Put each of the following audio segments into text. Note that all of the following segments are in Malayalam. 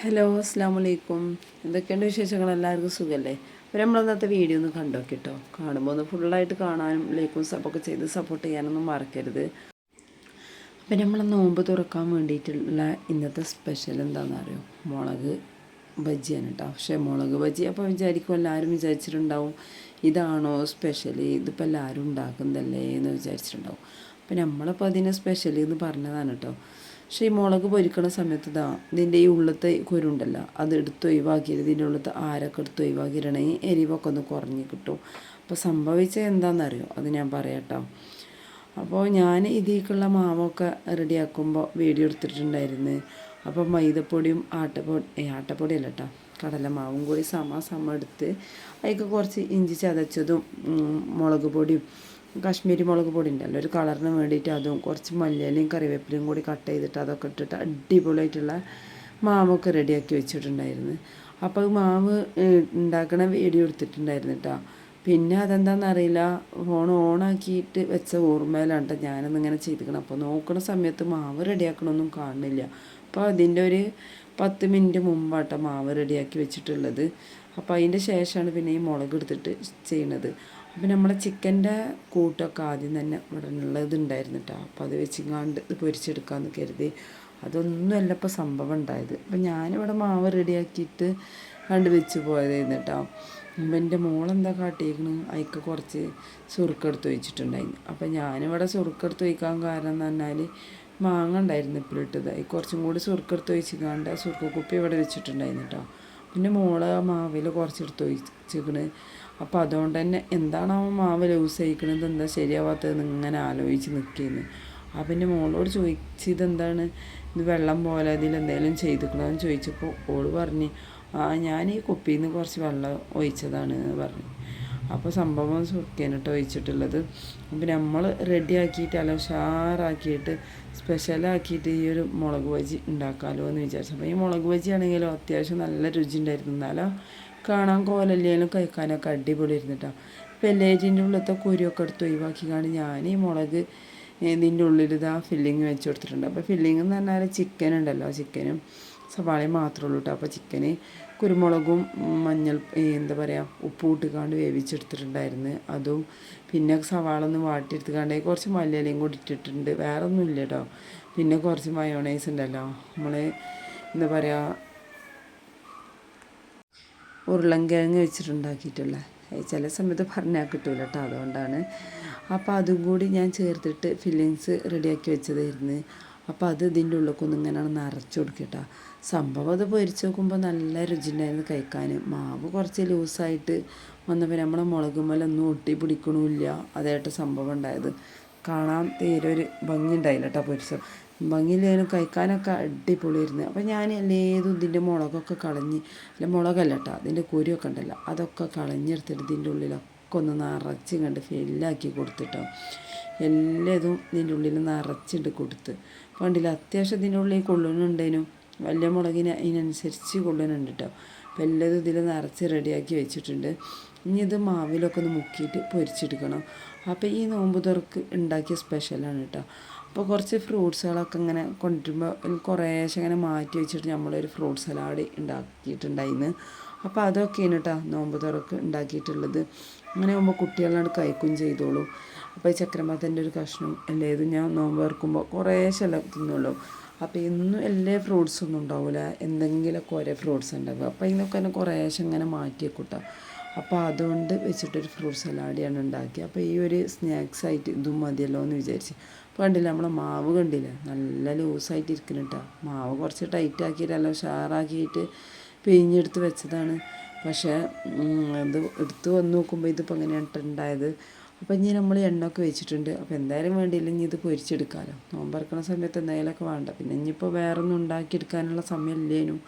ഹലോ അസ്സാം വലൈക്കും. എന്തൊക്കെയുണ്ട് വിശേഷങ്ങൾ? എല്ലാവർക്കും സുഖമല്ലേ? അപ്പോൾ നമ്മളന്നത്തെ വീഡിയോ ഒന്ന് കണ്ടോക്കി കേട്ടോ. കാണുമ്പോൾ ഒന്ന് ഫുള്ളായിട്ട് കാണാനും ലൈക്കും സബൊക്കെ ചെയ്ത് സപ്പോർട്ട് ചെയ്യാനൊന്നും മറക്കരുത്. അപ്പം നമ്മൾ നോമ്പ് തുറക്കാൻ വേണ്ടിയിട്ടുള്ള ഇന്നത്തെ സ്പെഷ്യൽ എന്താണെന്ന് അറിയോ? മുളക് ബജിയാണ് കേട്ടോ. പക്ഷേ മുളക് ബജി അപ്പോൾ വിചാരിക്കും, എല്ലാവരും വിചാരിച്ചിട്ടുണ്ടാവും ഇതാണോ സ്പെഷ്യൽ, ഇതിപ്പോൾ എല്ലാവരും ഉണ്ടാക്കുന്നതല്ലേ എന്ന് വിചാരിച്ചിട്ടുണ്ടാവും. അപ്പോൾ നമ്മളിപ്പോൾ അതിനെ സ്പെഷ്യൽ എന്ന് പറഞ്ഞതാണ് കേട്ടോ. പക്ഷേ ഈ മുളക് പൊരിക്കണ സമയത്ത് ഇതിൻ്റെ ഈ ഉള്ളത്തെ കുരുണ്ടല്ലോ അത് എടുത്ത് ഒഴിവാക്കിയിട്ട് ഇതിൻ്റെ ഉള്ളത്തെ ആരൊക്കെ എടുത്ത് ഒഴിവാക്കിയിട്ടുണ്ടെങ്കിൽ എരിവൊക്കെ ഒന്ന് കുറഞ്ഞ് കിട്ടും. അപ്പോൾ സംഭവിച്ചത് എന്താണെന്നറിയോ? അത് ഞാൻ പറയാം കേട്ടോ. അപ്പോൾ ഞാൻ ഇതിലേക്കുള്ള മാവൊക്കെ റെഡിയാക്കുമ്പോൾ വീഡിയോ എടുത്തിട്ടുണ്ടായിരുന്നു. അപ്പോൾ മൈദപ്പൊടിയും ആട്ടപ്പൊടി അല്ല കേട്ടോ, കടലമാവും കൂടി സമ എടുത്ത് അതിലേക്ക് കുറച്ച് ഇഞ്ചി ചതച്ചതും മുളക് പൊടിയും കാശ്മീരി മുളക് പൊടി ഉണ്ടല്ലോ ഒരു കളറിന് വേണ്ടിയിട്ട്, അതും കുറച്ച് മല്ലിയിലയും കറിവേപ്പിലയും കൂടി കട്ട് ചെയ്തിട്ട് അതൊക്കെ ഇട്ടിട്ട് അടിപൊളിയായിട്ടുള്ള മാവൊക്കെ റെഡിയാക്കി വെച്ചിട്ടുണ്ടായിരുന്നു. അപ്പോൾ മാവ് ഉണ്ടാക്കണ വീഡിയോ എടുത്തിട്ടുണ്ടായിരുന്നു കേട്ടോ. പിന്നെ അതെന്താണെന്നറിയില്ല, ഫോൺ ഓണാക്കിയിട്ട് വെച്ച ഓർമ്മയിലാണ് കേട്ടോ ഞാനൊന്നിങ്ങനെ ചെയ്തിരിക്കണം. അപ്പോൾ നോക്കുന്ന സമയത്ത് മാവ് റെഡിയാക്കണമൊന്നും കാണുന്നില്ല. അപ്പോൾ അതിൻ്റെ ഒരു 10 മിനിറ്റ് മുമ്പാട്ടോ മാവ് റെഡിയാക്കി വെച്ചിട്ടുള്ളത്. അപ്പോൾ അതിൻ്റെ ശേഷമാണ് പിന്നെ ഈ മുളക് എടുത്തിട്ട് ചെയ്യണത്. അപ്പം നമ്മളെ ചിക്കൻ്റെ കൂട്ടൊക്കെ ആദ്യം തന്നെ ഇവിടെ ഉള്ളതുണ്ടായിരുന്നു കേട്ടോ. അപ്പോൾ അത് വെച്ചിങ്ങാണ്ട് പൊരിച്ചെടുക്കാമെന്ന് കരുതി. അതൊന്നുമല്ല ഇപ്പോൾ സംഭവം ഉണ്ടായത്. അപ്പം ഞാനിവിടെ മാവ് റെഡിയാക്കിയിട്ട് വെച്ച് പോയതായിരുന്നു കേട്ടോ. അപ്പം എൻ്റെ മോളെന്താ കാട്ടിയിരിക്കണ്, അതിക്ക് കുറച്ച് സുറുക്കെടുത്ത് വെച്ചിട്ടുണ്ടായിരുന്നു. അപ്പം ഞാനിവിടെ സുറുക്കെടുത്ത് വയ്ക്കാൻ കാരണം എന്ന് പറഞ്ഞാൽ മാങ്ങ ഉണ്ടായിരുന്നു ഇപ്പോഴിട്ടത്, അതിൽ കുറച്ചും കൂടി സുറുക്കെടുത്ത് വെച്ചിക്കാണ്ട് ആ സുറുക്ക കുപ്പി ഇവിടെ വെച്ചിട്ടുണ്ടായിരുന്നു കേട്ടോ. പിന്നെ മോള് ആ മാവിൽ കുറച്ചെടുത്ത് വെച്ചിരിക്കണ്. അപ്പോൾ അതുകൊണ്ട് തന്നെ എന്താണ് ആ മാവ് ലൂസ് ആയിക്കണത്, എന്താ ശരിയാവാത്തതെന്ന് ഇങ്ങനെ ആലോചിച്ച് നിൽക്കുന്നു. അപ്പം പിന്നെ മോളോട് ചോദിച്ചതെന്താണ് ഇത് വെള്ളം പോലെ ഇതിലെന്തെങ്കിലും ചെയ്തിക്കണമെന്ന് ചോദിച്ചപ്പോൾ ഓള് പറഞ്ഞ് ഞാൻ ഈ കുപ്പിയിൽ നിന്ന് കുറച്ച് വെള്ളം ഒഴിച്ചതാണ് എന്ന് പറഞ്ഞു. അപ്പോൾ സംഭവം സുർക്കേനിട്ട് ഒഴിച്ചിട്ടുള്ളത്. അപ്പം നമ്മൾ റെഡിയാക്കിയിട്ട് അല്ല ഉഷാറാക്കിയിട്ട് സ്പെഷ്യലാക്കിയിട്ട് ഈ ഒരു മുളക് ബജി ഉണ്ടാക്കാമല്ലോ എന്ന് വിചാരിച്ചു. അപ്പോൾ ഈ മുളക് ബജി ആണെങ്കിലും അത്യാവശ്യം നല്ല രുചി ഉണ്ടായിരുന്നു. എന്നാലോ കാണാൻ കോലല്ലേലും കഴിക്കാനൊക്കെ അടിപൊളി ഇരുന്നിട്ടാണ്. പെല്ലേറ്റിൻ്റെ ഉള്ളിലത്തെ കുരുവൊക്കെ എടുത്ത് ഒഴിവാക്കിക്കാണ്ട് ഞാൻ ഈ മുളക് ഇതിൻ്റെ ഉള്ളിൽ ഫില്ലിങ് വെച്ച് കൊടുത്തിട്ടുണ്ട്. അപ്പോൾ ഫില്ലിങ് എന്ന് പറഞ്ഞാൽ ചിക്കൻ ഉണ്ടല്ലോ, ചിക്കനും സവാളയും മാത്രമേ ഉള്ളൂ കേട്ടോ. അപ്പോൾ ചിക്കന് കുരുമുളകും എന്താ പറയുക ഉപ്പും ഇട്ടുകാണ്ട് വേവിച്ചെടുത്തിട്ടുണ്ടായിരുന്നു. അതും പിന്നെ സവാള ഒന്ന് വാട്ടിയെടുത്തുകാണ്ട് കുറച്ച് മല്ലിയിലയും കൂടി ഇട്ടിട്ടുണ്ട്. വേറെ ഒന്നുമില്ല കേട്ടോ. പിന്നെ കുറച്ച് മയോണൈസ് ഉണ്ടല്ലോ, നമ്മൾ എന്താ പറയുക ഉരുളൻകിഴങ്ങ് വെച്ചിട്ടുണ്ടാക്കിയിട്ടുള്ള, ചില സമയത്ത് പറഞ്ഞാൽ കിട്ടില്ല കേട്ടോ, അതുകൊണ്ടാണ്. അപ്പോൾ അതും കൂടി ഞാൻ ചേർത്തിട്ട് ഫില്ലിങ്സ് റെഡിയാക്കി വെച്ചതായിരുന്നു. അപ്പോൾ അത് ഇതിൻ്റെ ഉള്ളിലേക്കൊന്നും ഇങ്ങനെ നിറച്ച് കൊടുക്കട്ടോ. സംഭവം അത് പൊരിച്ച് നോക്കുമ്പോൾ നല്ല രുചി ഉണ്ടായിരുന്നു കഴിക്കാൻ. മാവ് കുറച്ച് ലൂസായിട്ട് വന്നപ്പോൾ നമ്മളെ മുളകുമലൊന്നും ഒട്ടി പിടിക്കണമില്ല, അതായിട്ട് സംഭവം ഉണ്ടായത്. കാണാൻ തീരെ ഒരു ഭംഗി ഉണ്ടായില്ല കേട്ടോ. പൊരിച്ച ഭംഗിയിലേനും കഴിക്കാനൊക്കെ അടിപൊളിയായിരുന്നു. അപ്പോൾ ഞാൻ എല്ലേതും ഇതിൻ്റെ മുളകൊക്കെ അല്ല മുളകല്ല കേട്ടോ, അതിൻ്റെ കുരുവൊക്കെ ഉണ്ടല്ലോ അതൊക്കെ കളഞ്ഞെടുത്തിട്ട് ഇതിൻ്റെ ഉള്ളിലൊക്കെ ഒന്ന് നിറച്ച് കണ്ട് ഫില്ലാക്കി കൊടുത്തിട്ടോ. എല്ലാതും ഇതിൻ്റെ ഉള്ളിൽ നിറച്ചിട്ട് കൊടുത്ത് കണ്ടില്ല. അത്യാവശ്യം ഇതിൻ്റെ ഉള്ളിൽ കൊള്ളുന്നുണ്ടേനും, വലിയ മുളകിന് അതിനനുസരിച്ച് കൊള്ളുന്നുണ്ട് കേട്ടോ. അപ്പോൾ എല്ലാതും ഇതിൽ നിറച്ച് റെഡിയാക്കി വെച്ചിട്ടുണ്ട്. ഇനി ഇത് മാവിലൊക്കെ ഒന്ന് മുക്കിയിട്ട് പൊരിച്ചെടുക്കണം. അപ്പോൾ ഈ നോമ്പ് തുറക്ക് ഉണ്ടാക്കിയ സ്പെഷ്യലാണ് കേട്ടോ. അപ്പോൾ കുറച്ച് ഫ്രൂട്ട്സുകളൊക്കെ ഇങ്ങനെ കൊണ്ടുവരുമ്പോൾ കുറേശ്ശെ ഇങ്ങനെ മാറ്റി വെച്ചിട്ട് നമ്മളൊരു ഫ്രൂട്ട് സലാഡ് ഉണ്ടാക്കിയിട്ടുണ്ടായിരുന്നു. അപ്പോൾ അതൊക്കെയാണ് കേട്ടോ നോമ്പ് തുറക്ക് ഉണ്ടാക്കിയിട്ടുള്ളത്. അങ്ങനെ ആകുമ്പോൾ കുട്ടികളാണ് കഴിക്കുകയും ചെയ്തോളൂ. അപ്പോൾ ഈ ചക്രമത്തൻ്റെ ഒരു കഷ്ണം എല്ലാതും ഞാൻ നോമ്പ് തുറക്കുമ്പോൾ കുറേശ്ശെ തിന്നുള്ളൂ. അപ്പോൾ ഇന്നും എല്ലാ ഫ്രൂട്ട്സൊന്നും ഉണ്ടാവില്ല, എന്തെങ്കിലുമൊക്കെ ഒരേ ഫ്രൂട്ട്സ് ഉണ്ടാവുക. അപ്പോൾ ഇതിനൊക്കെ തന്നെ കുറേശ്ശെ ഇങ്ങനെ മാറ്റി വെക്കൂട്ടോ. അപ്പോൾ അതുകൊണ്ട് വെച്ചിട്ടൊരു ഫ്രൂട്ട് സലാഡിയാണ് ഉണ്ടാക്കിയത്. അപ്പോൾ ഈ ഒരു സ്നാക്സ് ആയിട്ട് ഇതും മതിയല്ലോ എന്ന് വിചാരിച്ച്. അപ്പോൾ കണ്ടില്ല നമ്മളെ മാവ് കണ്ടില്ല, നല്ല ലൂസായിട്ട് ഇരിക്കണം കേട്ടോ. മാവ് കുറച്ച് ടൈറ്റ് ആക്കിയിട്ടല്ല ഉഷാറാക്കിയിട്ട് പിഴിഞ്ഞെടുത്ത് വെച്ചതാണ്. പക്ഷേ അത് എടുത്ത് വന്ന് നോക്കുമ്പോൾ ഇതിപ്പോൾ എങ്ങനെയാണ് ഉണ്ടായത്. അപ്പോൾ ഇനി നമ്മൾ എണ്ണയൊക്കെ വെച്ചിട്ടുണ്ട്. അപ്പോൾ എന്തായാലും വേണ്ടിയില്ല, ഇനി ഇത് പൊരിച്ചെടുക്കാമല്ലോ. നോമ്പറക്കണ സമയത്ത് എന്തായാലൊക്കെ വേണ്ട. പിന്നെ ഇനിയിപ്പോൾ വേറെ ഒന്നും ഉണ്ടാക്കിയെടുക്കാനുള്ള സമയമില്ലേനും.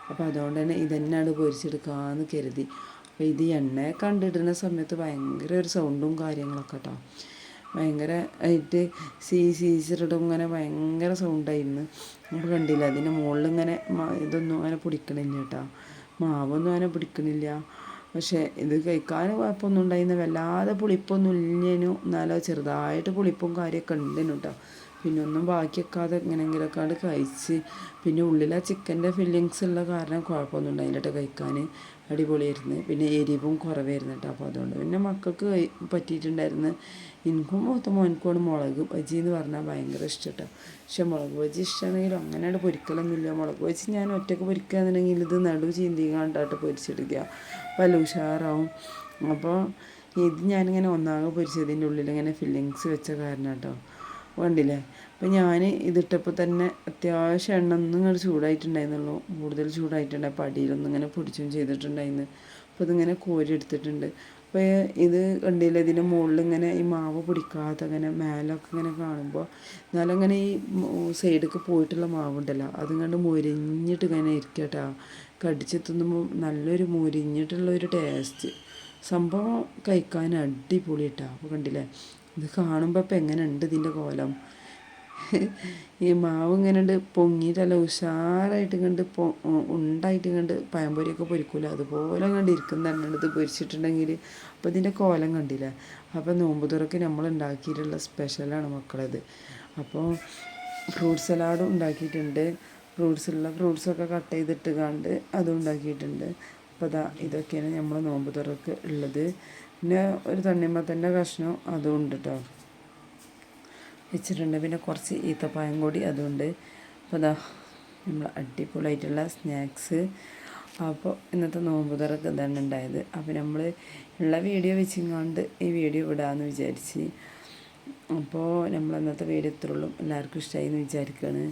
അപ്പോൾ അതുകൊണ്ട് തന്നെ ഇതന്നെയാണ് പൊരിച്ചെടുക്കാമെന്ന് കരുതി. അപ്പോൾ ഇത് എണ്ണയെ കണ്ടിടുന്ന സമയത്ത് ഭയങ്കര ഒരു സൗണ്ടും കാര്യങ്ങളൊക്കെ കേട്ടോ. ഭയങ്കര ആയിട്ട് സീസറിടും ഇങ്ങനെ ഭയങ്കര സൗണ്ടായിരുന്നു. അപ്പോൾ കണ്ടില്ല അതിൻ്റെ മുകളിൽ ഇങ്ങനെ ഇതൊന്നും അങ്ങനെ പിടിക്കണില്ല കേട്ടോ, മാവൊന്നും അങ്ങനെ പിടിക്കണില്ല. പക്ഷേ ഇത് കഴിക്കാൻ കുഴപ്പമൊന്നും ഉണ്ടായിരുന്നു, വല്ലാതെ പുളിപ്പൊന്നും ഇല്ലേനു, എന്നാലോ ചെറുതായിട്ട് പുളിപ്പും കാര്യമൊക്കെ ഉണ്ടേനു കേട്ടോ. പിന്നെ ഒന്നും ബാക്കി വെക്കാതെ എങ്ങനെയെങ്കിലുമൊക്കെ അത് കഴിച്ച് പിന്നെ ഉള്ളിൽ ആ ചിക്കൻ്റെ ഫില്ലിങ്സ് ഉള്ള കാരണം കുഴപ്പമൊന്നും ഉണ്ടായില്ല കേട്ടോ കഴിക്കാൻ അടിപൊളിയായിരുന്നു പിന്നെ എരിവും കുറവായിരുന്നു കേട്ടോ അപ്പോൾ അതുകൊണ്ട് പിന്നെ മക്കൾക്ക് പറ്റിയിട്ടുണ്ടായിരുന്നു എനിക്കും മൂത്ത മോനക്കോട് മുളക് ബജി എന്ന് പറഞ്ഞാൽ ഭയങ്കര ഇഷ്ടം കേട്ടോ പക്ഷെ മുളക് ബജി ഇഷ്ടമാണെങ്കിലും അങ്ങനെയാണ് പൊരിക്കലൊന്നുമില്ല മുളക് ബജി ഞാൻ ഒറ്റയ്ക്ക് പൊരിക്കുകയാണെന്നുണ്ടെങ്കിൽ ഇത് നടു ചീന്തിക്കാണ്ടായിട്ട് പൊരിച്ചെടുക്കുക പല ഉഷാറാവും അപ്പോൾ ഇത് ഞാനിങ്ങനെ ഒന്നാകെ പൊരിച്ചതിൻ്റെ ഉള്ളിൽ ഇങ്ങനെ ഫില്ലിങ്സ് വെച്ച കാരണം കേട്ടോ കണ്ടില്ലേ അപ്പോൾ ഞാൻ ഇതിട്ടപ്പോൾ തന്നെ അത്യാവശ്യം എണ്ണ ഒന്നും ഇങ്ങനെ ചൂടായിട്ടുണ്ടായിരുന്നുള്ളൂ കൂടുതൽ ചൂടായിട്ടുണ്ടായി അപ്പോൾ അടിയിലൊന്നും ഇങ്ങനെ പൊടിച്ചും ചെയ്തിട്ടുണ്ടായിരുന്നു അപ്പോൾ ഇതിങ്ങനെ കോരി എടുത്തിട്ടുണ്ട് അപ്പോൾ ഇത് കണ്ടില്ല ഇതിൻ്റെ മുകളിൽ ഇങ്ങനെ ഈ മാവ് പിടിക്കാത്ത ഇങ്ങനെ മേലൊക്കെ ഇങ്ങനെ കാണുമ്പോൾ എന്നാലും അങ്ങനെ ഈ സൈഡിലേക്ക് പോയിട്ടുള്ള മാവുണ്ടല്ലോ അതുകൊണ്ട് മുരിഞ്ഞിട്ട് ഇങ്ങനെ ഇരിക്കുക കേട്ടോ കടിച്ച് തിന്നുമ്പോൾ നല്ലൊരു മുരിഞ്ഞിട്ടുള്ളൊരു ടേസ്റ്റ് സംഭവം കഴിക്കാൻ അടിപൊളി കേട്ടോ അപ്പോൾ കണ്ടില്ലേ ഇത് കാണുമ്പോൾ ഇപ്പം എങ്ങനെ ഉണ്ട് ഇതിൻ്റെ കോലം ഈ മാവ് ഇങ്ങനെ ഉണ്ട് പൊങ്ങിയിട്ടല്ല ഉഷാറായിട്ട് കണ്ട് ഉണ്ടായിട്ട് കണ്ട് പഴംപൊരിയൊക്കെ പൊരിക്കൂല അതുപോലെ കണ്ട് ഇരിക്കുന്നതാണ് ഇത് പൊരിച്ചിട്ടുണ്ടെങ്കിൽ അപ്പോൾ ഇതിൻ്റെ കോലം കണ്ടില്ല അപ്പോൾ നോമ്പ് തുറക്ക് നമ്മൾ ഉണ്ടാക്കിയിട്ടുള്ള സ്പെഷ്യലാണ് മക്കളത് അപ്പോൾ ഫ്രൂട്ട് സലാഡും ഉണ്ടാക്കിയിട്ടുണ്ട് ഫ്രൂട്ട്സൊക്കെ കട്ട് ചെയ്തിട്ട് കണ്ട് അതും ഉണ്ടാക്കിയിട്ടുണ്ട് അപ്പോൾ ഇതൊക്കെയാണ് നമ്മൾ നോമ്പ് തുറക്ക് ഉള്ളത് പിന്നെ ഒരു തണ്ണിമത്തൻ്റെ കഷ്ണം അതും ഉണ്ട് കേട്ടോ വെച്ചിട്ടുണ്ട് പിന്നെ കുറച്ച് ഈത്തപ്പഴം കൂടി അതുണ്ട് അപ്പോൾ നമ്മൾ അടിപൊളിയായിട്ടുള്ള സ്നാക്സ് അപ്പോൾ ഇന്നത്തെ നോമ്പ് തുറക്ക് ഇതാണ് ഉണ്ടായത് അപ്പോൾ നമ്മൾ ഉള്ള വീഡിയോ വെച്ചിങ്ങാണ്ട് ഈ വീഡിയോ ഇടാമെന്ന് വിചാരിച്ച് അപ്പോൾ നമ്മൾ ഇന്നത്തെ വീഡിയോ ഇത്രയുള്ളൂ എല്ലാവർക്കും ഇഷ്ടമായി എന്ന് വിചാരിക്കുകയാണ്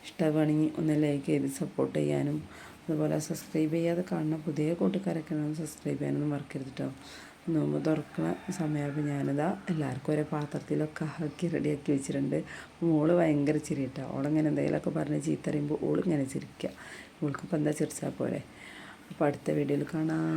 ഇഷ്ടമാണെങ്കിൽ ഒന്ന് ലൈക്ക് ചെയ്ത് സപ്പോർട്ട് ചെയ്യാനും അതുപോലെ സബ്സ്ക്രൈബ് ചെയ്യാതെ കാണുന്ന പുതിയ കൂട്ടുകാരൊക്കെ സബ്സ്ക്രൈബ് ചെയ്യാനൊന്നും മറക്കരുത് കേട്ടോ നോമ്പ് തുറക്കുന്ന സമയമായപ്പോൾ ഞാനിതാ എല്ലാവർക്കും ഓരോ പാത്രത്തിലൊക്കെ ആക്കി റെഡിയാക്കി വെച്ചിട്ടുണ്ട് മോള് ഭയങ്കര ചിരി കേട്ടോ ഓളിങ്ങനെ എന്തെങ്കിലുമൊക്കെ പറഞ്ഞ് ചീത്തറിയുമ്പോൾ ഓളിങ്ങനെ ചിരിക്കുക ഓൾക്കിപ്പോൾ എന്താ ചിരിച്ചാൽ പോരെ അപ്പോൾ അടുത്ത വീഡിയോയിൽ കാണാം.